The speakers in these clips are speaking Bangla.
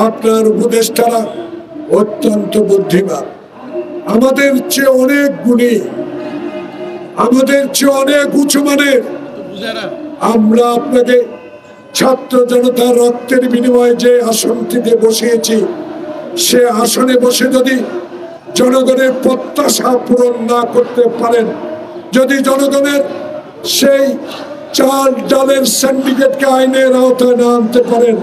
আপনার উপদেষ্টারা অত্যন্ত বুদ্ধিমান, আমাদের চেয়ে অনেক গুণী, আমাদের চেয়ে অনেক উঁচু মানের। আমরা আপনাকে ছাত্র জনতার রক্তের বিনিময়ে যে আসনটিতে বসিয়েছি, সে আসনে বসে যদি জনগণের প্রত্যাশা পূরণ না করতে পারেন, যদি জনগণের সেই চাল ডালের সিন্ডিকেটকে আইনের আওতায় না আনতে পারেন,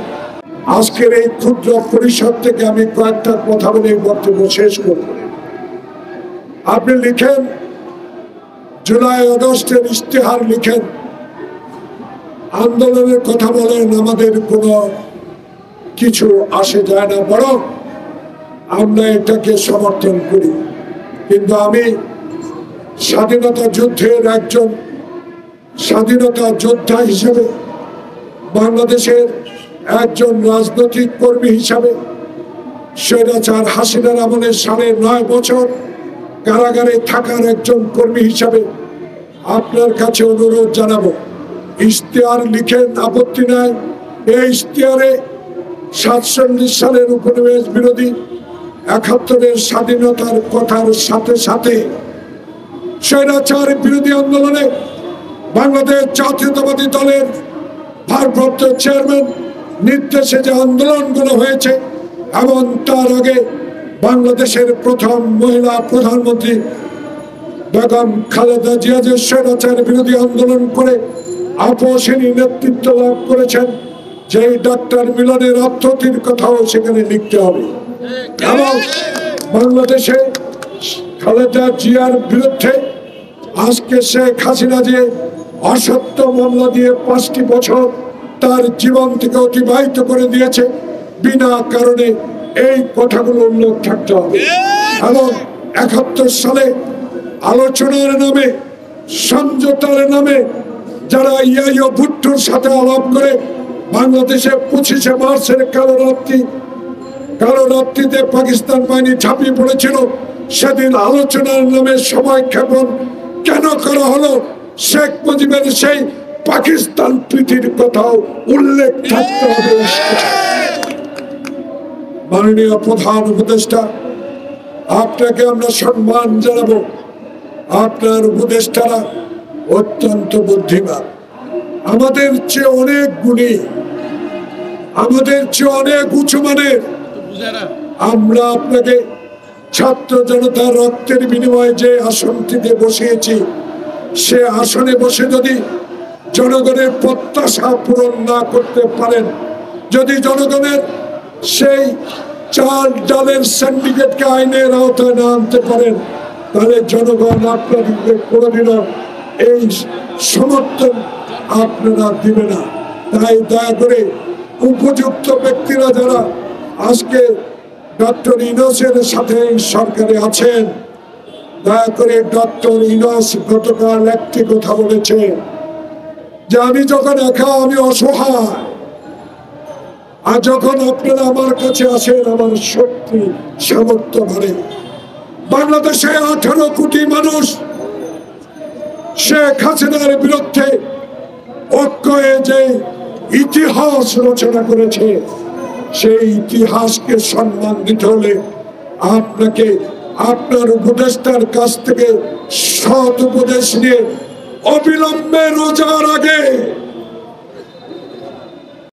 আজকের এই ক্ষুদ্র পরিষদ থেকে আমি কয়েকটা কথা বলে বক্তব্য শেষ করব। আপনি লিখেন, জুলাই আগস্টের ইশতেহার লিখেন, আন্দোলনের কথা বলেন, আমাদের কোনো কিছু আসে যায় না, বরং আমরা এটাকে সমর্থন করি। কিন্তু আমি স্বাধীনতা যুদ্ধের একজন স্বাধীনতা যোদ্ধা হিসেবে, বাংলাদেশের একজন রাজনৈতিক কর্মী হিসাবে, স্বৈরাচার হাসিনার আমলে 9.5 বছর কারাগারে থাকার একজন কর্মী হিসাবে আপনার কাছে অনুরোধ জানাবো, ইশতেহার লিখেন, আপত্তি নাই। এই ইশতেহারে 47 সালের উপনিবেশ বিরোধী 71-এর স্বাধীনতার কথার সাথে সাথে স্বৈরাচার বিরোধী আন্দোলনে বাংলাদেশ জাতীয়তাবাদী দলের ভারপ্রাপ্ত চেয়ারম্যান নির্দেশে যে আন্দোলনগুলো হয়েছে, এবং তার আগে বাংলাদেশের প্রথম মহিলা প্রধানমন্ত্রী বেগম খালেদা জিয়া যে স্বৈরাচার বিরোধী আন্দোলন করে আপসহীন নেতৃত্ব লাভ করেছেন, যেই ডাক্তার মিলনের আত্মহত্যার কথাও সেখানে লিখতে হবে। এবং বাংলাদেশে খালেদা জিয়ার বিরুদ্ধে আজকে শেখ হাসিনা যে অসত্য মামলা দিয়ে 5টি বছর তার জীবন থেকে অতিবাহিত করে দিয়েছে, বিনা কারণে এই কথাগুলো উল্লেখ থাকতে হবে। এবং 71 সালে আলোচনার নামে, সমঝোতার নামে যারা ইয়াইয়া ভুট্টোর সাথে আলাপ করে বাংলাদেশে 25শে মার্চের কালো রাত্রিতে পাকিস্তান বাহিনী ঝাঁপিয়ে পড়েছিল, সেদিন আলোচনার নামে সময় ক্ষেপণ কেন করা হলো? শেখ মুজিবের সেই পাকিস্তান প্রীতির কথাও উল্লেখ থাকতে হবে। মাননীয় প্রধান উপদেষ্টা, আপনাকে আমরা সম্মান জানাবো। আপনার উপদেষ্টারা অত্যন্ত বুদ্ধিমান, আমাদের চেয়ে অনেক গুণী, আমাদের চেয়ে অনেক উঁচু মানের। আমরা আপনাকে ছাত্র জনতার রক্তের বিনিময়ে যে আসনটিতে বসিয়েছি, সে আসনে বসে যদি জনগণের প্রত্যাশা পূরণ না করতে পারেন, যদি জনগণের সেই চাল ডালের সিন্ডিকেটকে আইনের আওতায় না আনতে পারেন, তাহলে জনগণ আপনাদেরকে কোনোদিনও এই সমর্থন আপনারা দিবে না। তাই দয়া করে উপযুক্ত ব্যক্তিরা যারা আজকে ডক্টর ইউনূসের সাথে সরকারে আছেন, দয়া করে ডক্টর ইউনূস গতকাল একটি কথা বলেছে যে আমি যখন একা, আমি অসহায়, আর যখন আপনারা আমার কাছে আসেন আমার শক্তি সামর্থ্য বাড়ে। বাংলাদেশে 18 কোটি মানুষ শেখ হাসিনার বিরুদ্ধে ঐক্য হয়ে যে ইতিহাস রচনা করেছে, সেই ইতিহাসকে সম্মান দিতে হলে আপনাকে আপনার উপদেষ্টার কাছ থেকে সৎ উপদেশ নিয়ে অবিলম্বে রোজার আগে